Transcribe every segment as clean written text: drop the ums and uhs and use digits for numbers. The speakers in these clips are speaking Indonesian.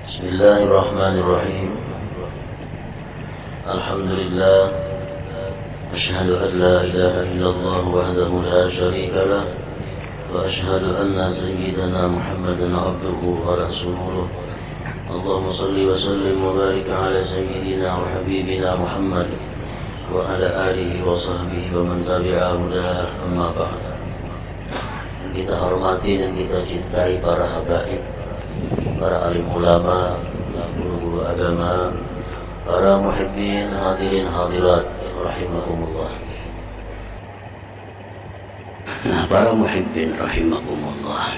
Bismillahirrahmanirrahim. Alhamdulillah. Asyhadu an la ilaha illallah wahdahu la syarika lah. Wa asyhadu anna sayyidana Muhammadan abduhu wa rasuluh. Allahumma salli wa sallim wa barik ala sayyidina wa habibina Muhammad wa ala alihi wa sahbihi wa man tabi'ahu dah, amma ba'd. Kita hormati dan kita cintai para habaib, para alim ulama, guru-guru agama, para muhibbin, hadirin hadirat rahimakumullah. Nah, para muhibbin rahimakumullah,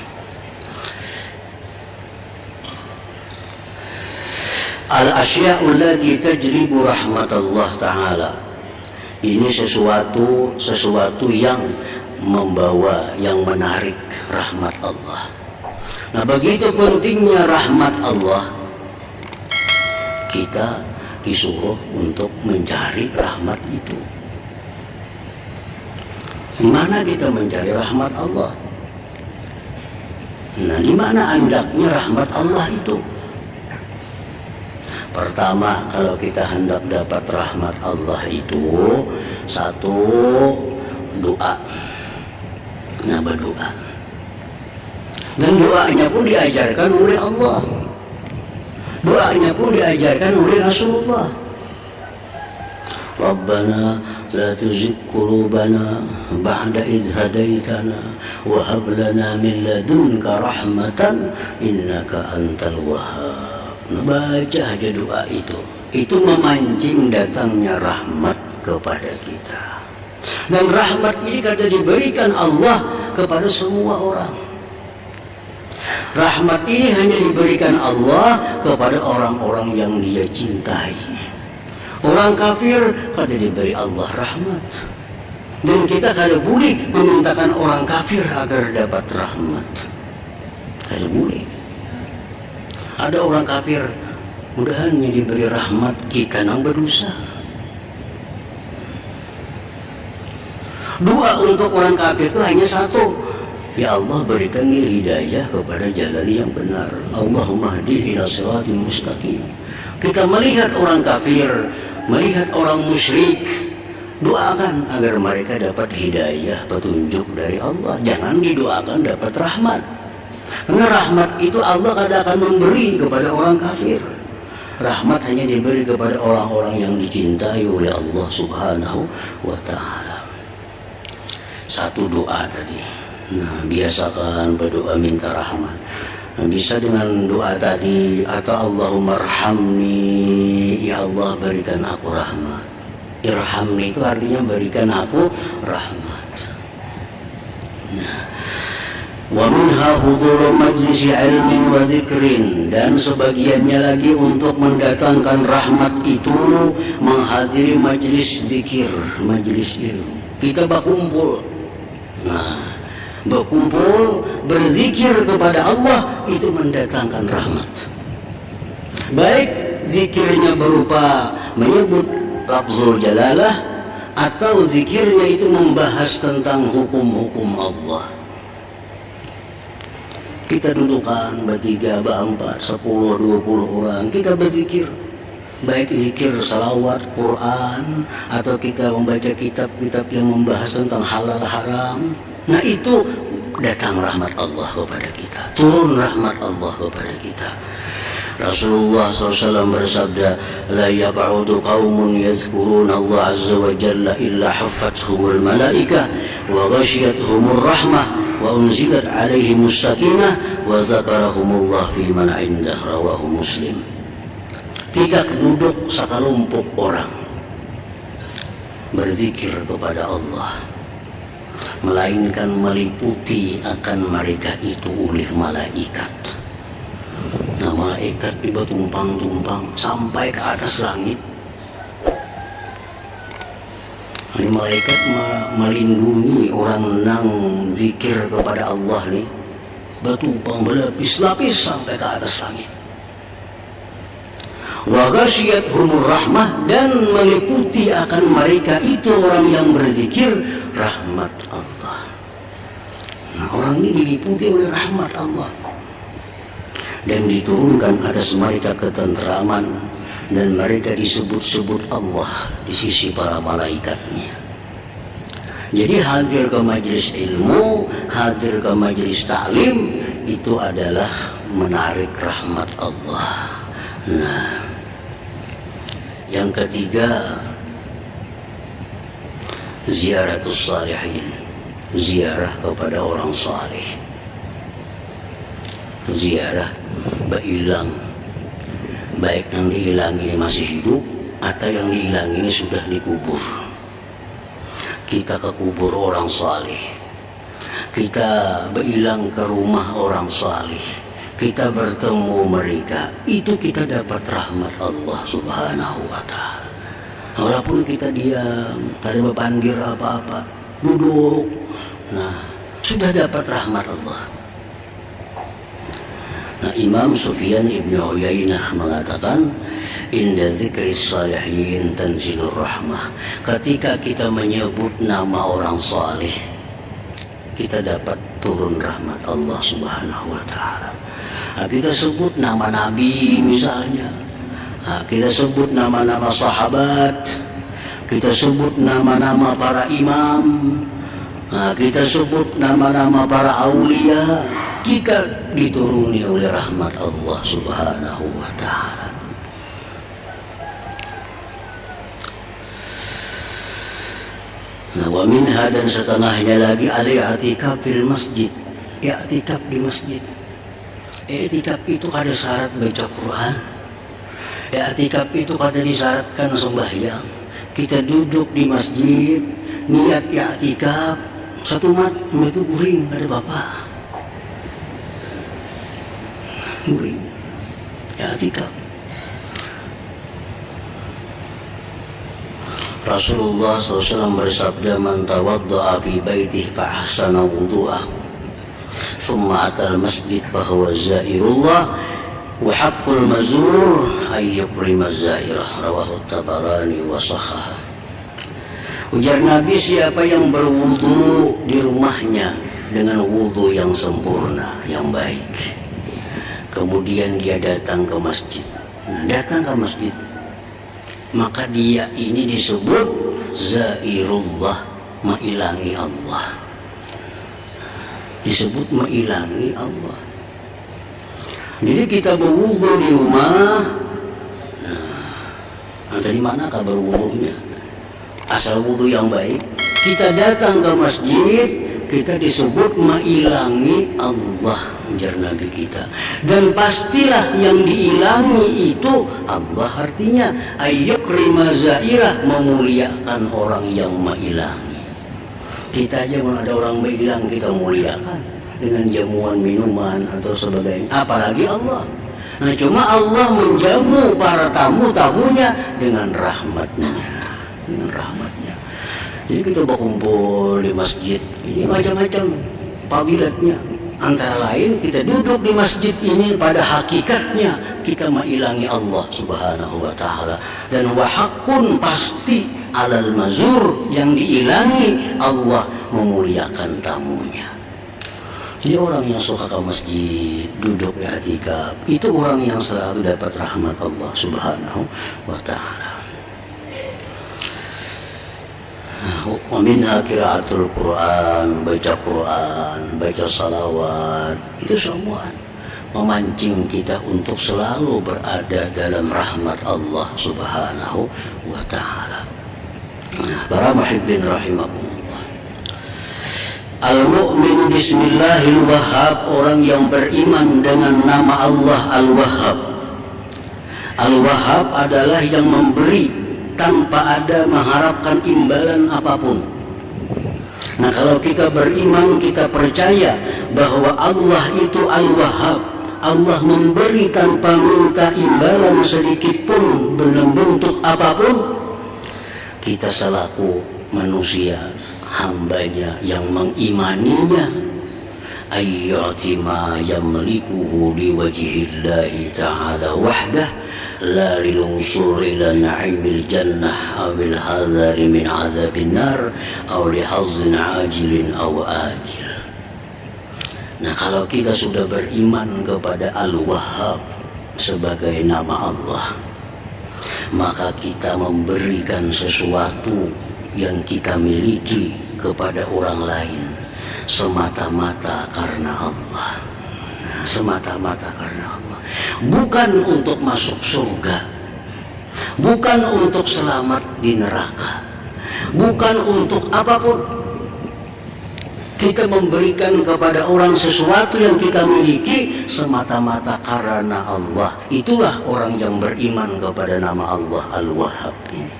al-asya'u allati tajlibu rahmatallah ta'ala. Ini sesuatu yang membawa, yang menarik rahmat Allah. Nah, begitu pentingnya rahmat Allah, kita disuruh untuk mencari rahmat itu. Di mana kita mencari rahmat Allah? Nah, di mana hendaknya rahmat Allah itu? Pertama, kalau kita hendak dapat rahmat Allah itu, satu, doa. Nah, berdoa. Dan doanya pun diajarkan oleh Allah. Doanya pun diajarkan oleh Rasulullah. Rabbana la tuzigh qulubana ba'da idh hadaitana wa hab lana min ladunka rahmatan innaka antal wahhab. Baca aja doa itu. Itu memancing datangnya rahmat kepada kita. Dan rahmat ini kata diberikan Allah kepada semua orang. Rahmat ini hanya diberikan Allah kepada orang-orang yang Dia cintai. Orang kafir kada diberi Allah rahmat. Dan kita kada boleh memintakan orang kafir agar dapat rahmat. Kada boleh. Ada orang kafir, mudahannya diberi rahmat, kita nang berdosa. Doa untuk orang kafir itu hanya satu. Ya Allah, berikan dia hidayah kepada jalan yang benar. Allahumma hdihi ila siratal mustaqim. Kita melihat orang kafir, melihat orang musyrik, doakan agar mereka dapat hidayah, petunjuk dari Allah. Jangan didoakan dapat rahmat. Karena rahmat itu Allah kadang akan memberi kepada orang kafir. Rahmat hanya diberi kepada orang-orang yang dicintai oleh Allah Subhanahu wa ta'ala. Satu doa tadi. Nah, biasakan berdoa minta rahmat. Nah, bisa dengan doa tadi, atau Allahumma arhamni, ya Allah berikan aku rahmat. Irhamni itu artinya berikan aku rahmat. Nah, wa minha hudhuru majlisi ilmin wa dzikrin, dan sebagiannya lagi untuk mendatangkan rahmat itu menghadiri majlis zikir, majlis ilmu. Kita berkumpul. Nah, berkumpul berzikir kepada Allah itu mendatangkan rahmat. Baik zikirnya berupa menyebut lafzul jalalah, atau zikirnya itu membahas tentang hukum-hukum Allah. Kita dudukkan bertiga, berempat, 10, 20 orang, kita berzikir. Baik zikir salawat, Quran, atau kita membaca kitab-kitab yang membahas tentang halal haram. Nah, itu datang rahmat Allah kepada kita, turun rahmat Allah kepada kita. Rasulullah SAW bersabda, la yaq'udu qaumun yadhkuruna Allah azza wa jalla illa haffathumul malaikah wa ghashiyatuhumur rahmah wa unzilat alaihimus sakinah wa zakarahumullah fi man 'indah, rawahu Muslim. Tidak duduk sekelompok orang berzikir kepada Allah, melainkan meliputi akan mereka itu oleh malaikat. Nah, malaikat tiba tumpang-tumpang sampai ke atas langit. Ini malaikat melindungi orang nang zikir kepada Allah nih, bertumpang berlapis-lapis sampai ke atas langit. Wa ghasyiyatuhumur rahmah, dan meliputi akan mereka itu orang yang berzikir rahmat Allah. Nah, orang ini diliputi oleh rahmat Allah. dan diturunkan atas mereka ketentraman, dan mereka disebut-sebut Allah di sisi para malaikatnya. Jadi hadir ke majelis ilmu, hadir ke majelis ta'lim, itu adalah menarik rahmat Allah. Nah, yang ketiga, ziaratus salihin, ziarah kepada orang saleh. Ziarah bailang, baik yang dihilangi masih hidup atau yang dihilangi sudah dikubur. Kita ke kubur orang saleh, kita bailang ke rumah orang saleh, kita bertemu mereka, itu kita dapat rahmat Allah Subhanahu wa ta'ala. Walaupun kita diam, tak ada panggil apa-apa, duduk, nah sudah dapat rahmat Allah. Nah, Imam Sufyan ibn Uyainah mengatakan, inda zikri salihin tanzilur rahmah. Ketika kita menyebut nama orang saleh, kita dapat turun rahmat Allah Subhanahu wa ta'ala. Nah, kita sebut nama Nabi misalnya, nah, kita sebut nama-nama sahabat, kita sebut nama-nama para imam, nah, kita sebut nama-nama para aulia, kita dituruni oleh rahmat Allah Subhanahu wa ta'ala. Nah, wa minha, dan setengahnya lagi, al-i'tikaf fil masjid, i'tikaf di masjid. I'tikaf itu ada syarat baca Quran. I'tikaf itu kada disyaratkan sembahyang. Kita duduk di masjid, niat i'tikaf, satu mat itu guring, ada bapak. Guring, i'tikaf. Rasulullah SAW bersabda, man tawadda'a fi baitihi fa ahsana wudu'ahu, thumma atal masjid fahuwa zairullah, wa haqqul mazur ay yukrima zairah, rawahu Tabarani wa sahhah. Ujar Nabi, siapa yang berwudu di rumahnya dengan wudu yang sempurna, yang baik, kemudian dia datang ke masjid, nah, datang ke masjid, maka dia ini disebut zairullah, mailangi Allah, disebut mailangi Allah. Jadi kita berwudu di rumah, nah, dari mana kabar wudunya? Asal wudu yang baik, kita datang ke masjid, kita disebut mailangi Allah, ujar Nabi kita. Dan pastilah yang diilangi itu Allah, artinya ayyukrima zairah, memuliakan orang yang mailangi. Kita aja kalau ada orang mailang kita muliakan dengan jamuan minuman atau sebagainya, apalagi Allah. Nah, cuma Allah menjamu para tamu-tamunya dengan rahmatnya, dengan rahmatnya. Jadi kita berkumpul di masjid ini macam-macam fadilatnya. Antara lain kita duduk di masjid ini, pada hakikatnya kita mailangi Allah Subhanahu wa ta'ala. Dan wahakun, pasti alal mazur, yang diilangi Allah memuliakan tamunya. Jadi orang yang suka ke masjid, duduk i'tikaf, itu orang yang selalu dapat rahmat Allah Subhanahu wa ta'ala. Wa minha qiraatul Quran, baca salawat, itu semua memancing kita untuk selalu berada dalam rahmat Allah Subhanahu wa ta'ala. Nah, para muhibbin rahimakumullah, al-mu'min bismillahil wahhab, orang yang beriman dengan nama Allah al-wahhab. Al-wahhab adalah yang memberi tanpa ada mengharapkan imbalan apapun. Nah, kalau kita beriman, kita percaya bahwa Allah itu Al-Wahhab, Allah memberi tanpa minta imbalan sedikit pun dalam bentuk apapun, kita selaku manusia, hambanya yang mengimaninya, ayyati ma yamlikuhu liwajhillahi ta'ala wahdah, la lil-wusul ila na'imil jannah awil hadhari min azabin nar aw li hazzin ajilin aw ajil. Nah, kalau kita sudah beriman kepada Al-Wahhab sebagai nama Allah, maka kita memberikan sesuatu yang kita miliki kepada orang lain semata-mata karena Allah. Nah, semata-mata karena Allah, bukan untuk masuk surga, bukan untuk selamat di neraka, bukan untuk apapun. Kita memberikan kepada orang sesuatu yang kita miliki semata-mata karena Allah. Itulah orang yang beriman kepada nama Allah Al-Wahhab ini.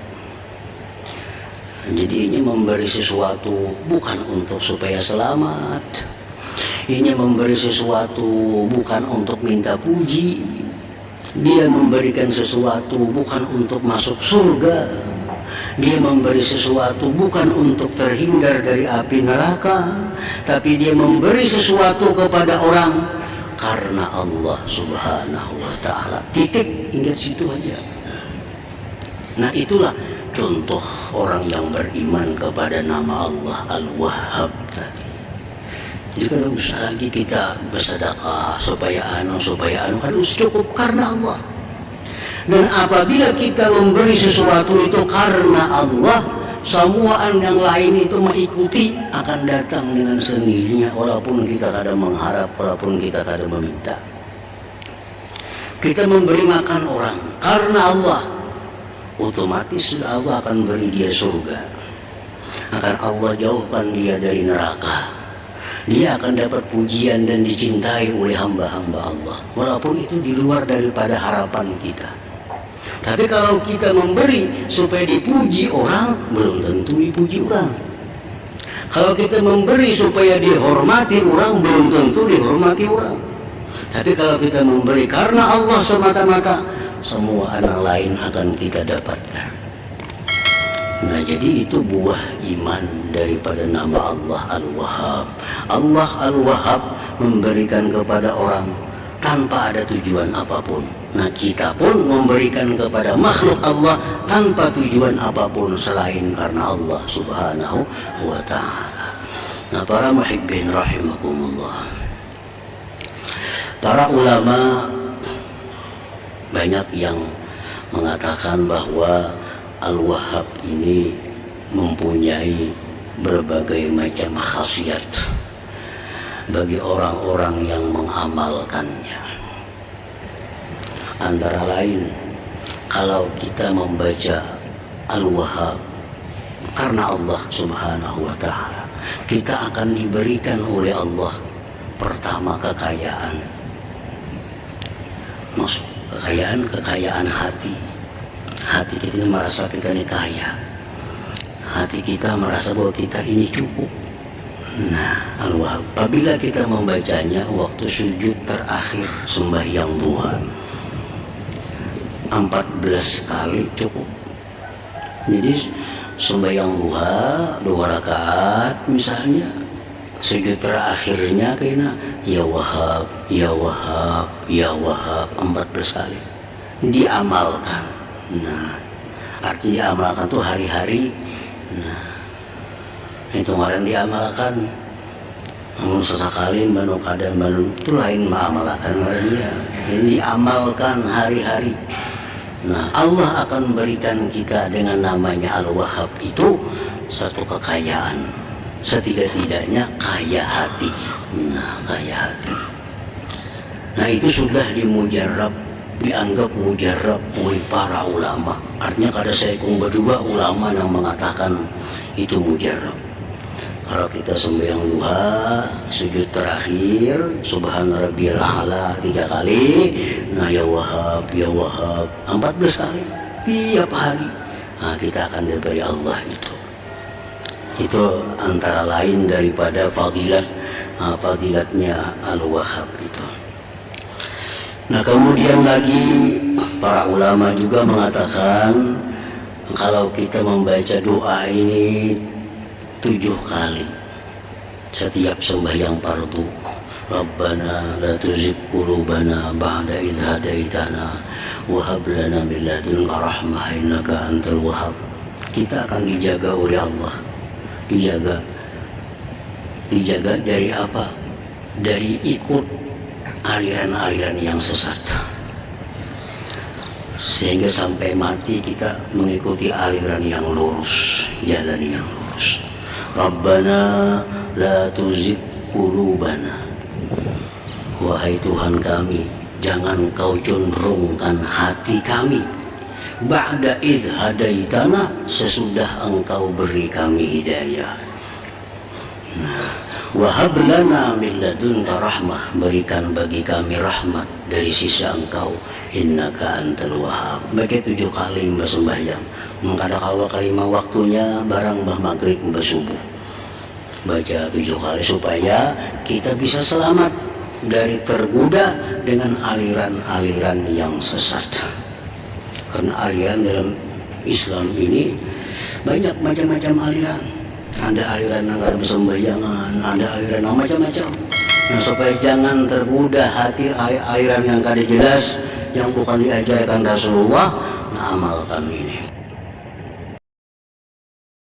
Jadi ini memberi sesuatu bukan untuk supaya selamat. Ini memberi sesuatu bukan untuk minta puji. Dia memberikan sesuatu bukan untuk masuk surga. Dia memberi sesuatu bukan untuk terhindar dari api neraka, tapi dia memberi sesuatu kepada orang karena Allah Subhanahu wa ta'ala. Titik, ingat situ aja. Nah, itulah contoh orang yang beriman kepada nama Allah Al-Wahhab tadi. Jadi kalau usah lagi kita bersedekah supaya harus cukup karena Allah. Dan apabila kita memberi sesuatu itu karena Allah, semua yang lain itu mengikuti, akan datang dengan sendirinya, walaupun kita kadang mengharap, walaupun kita kadang meminta. Kita memberi makan orang karena Allah, otomatis Allah akan beri dia surga, akan Allah jauhkan dia dari neraka. Dia akan dapat pujian dan dicintai oleh hamba-hamba Allah, walaupun itu di luar daripada harapan kita. Tapi kalau kita memberi supaya dipuji orang, belum tentu dipuji orang. Kalau kita memberi supaya dihormati orang, belum tentu dihormati orang. Tapi kalau kita memberi karena Allah semata-mata, semua anak lain akan kita dapatkan. Nah, jadi itu buah iman daripada nama Allah Al-Wahhab. Allah Al-Wahhab memberikan kepada orang tanpa ada tujuan apapun. Nah, kita pun memberikan kepada makhluk Allah tanpa tujuan apapun selain karena Allah Subhanahu wa ta'ala. Nah, para muhibbin rahimakumullah, para ulama banyak yang mengatakan bahwa Al-Wahhab ini mempunyai berbagai macam khasiat bagi orang-orang yang mengamalkannya. Antara lain, kalau kita membaca Al-Wahhab karena Allah Subhanahu wa ta'ala, kita akan diberikan oleh Allah pertama kekayaan. Maksud kekayaan hati. Hati kita merasa kita ini kaya. Hati kita merasa bahwa kita ini cukup. Nah, Al-Wahhab, apabila kita membacanya waktu sujud terakhir sembahyang duha, 14 kali cukup. Jadi sembahyang duha 2 rakaat misalnya, sujud terakhirnya kena ya Wahhab, ya Wahhab, ya Wahhab 14 kali. Diamalkan. Nah, artinya amalkan tuh hari-hari. Nah, itu kemarin diamalkan. Namun sesekali manu kadang manu itu lain mengamalkan ya. Ini diamalkan hari-hari. Nah, Allah akan berikan kita dengan namanya Al-Wahhab itu satu kekayaan, setidak-tidaknya kaya hati. Nah, kaya hati. Nah, itu sudah dimujarab, dianggap mujarab oleh para ulama. Artinya kada sekung berdua ulama yang mengatakan itu mujarab. Kalau kita sembahyang duha, sujud terakhir, Subhana Rabbiyal A'la 3 kali, nah ya Wahhab, ya Wahhab 14 kali tiap hari. Nah, kita akan diberi Allah itu. Itu antara lain daripada fadilatnya Al-Wahhab itu. Nah, kemudian lagi para ulama juga mengatakan kalau kita membaca doa ini 7 kali setiap sembahyang fardu, Rabbana la tuzigh qulubana ba'da idh hadaitana wa hab lana min ladunka rahmah innaka antal wahhab. Kita akan dijaga oleh Allah. Dijaga dari apa? dari ikut aliran-aliran yang sesat, sehingga sampai mati kita mengikuti aliran yang lurus, jalan yang lurus. Rabbana la tuzigh qulubana, wahai Tuhan kami, jangan kau condongkan hati kami, ba'da idh hadaitana, sesudah engkau beri kami hidayah. Wahab lana min ladunka rahmah, berikan bagi kami rahmat dari sisi engkau, innaka antal wahhab. Baca 7 kali mbah sembahyang, mengkada kawa kalimah waktunya barang mbah maghrib mbah subuh, baca 7 kali supaya kita bisa selamat dari tergoda dengan aliran-aliran yang sesat. Karena aliran dalam Islam ini banyak macam-macam aliran. Ada aliran yang nggak bersembahyangan, ada aliran yang macam-macam. Nah, supaya jangan tergoda hati aliran yang kada jelas, yang bukan diajarkan Rasulullah, nah amalkan ini.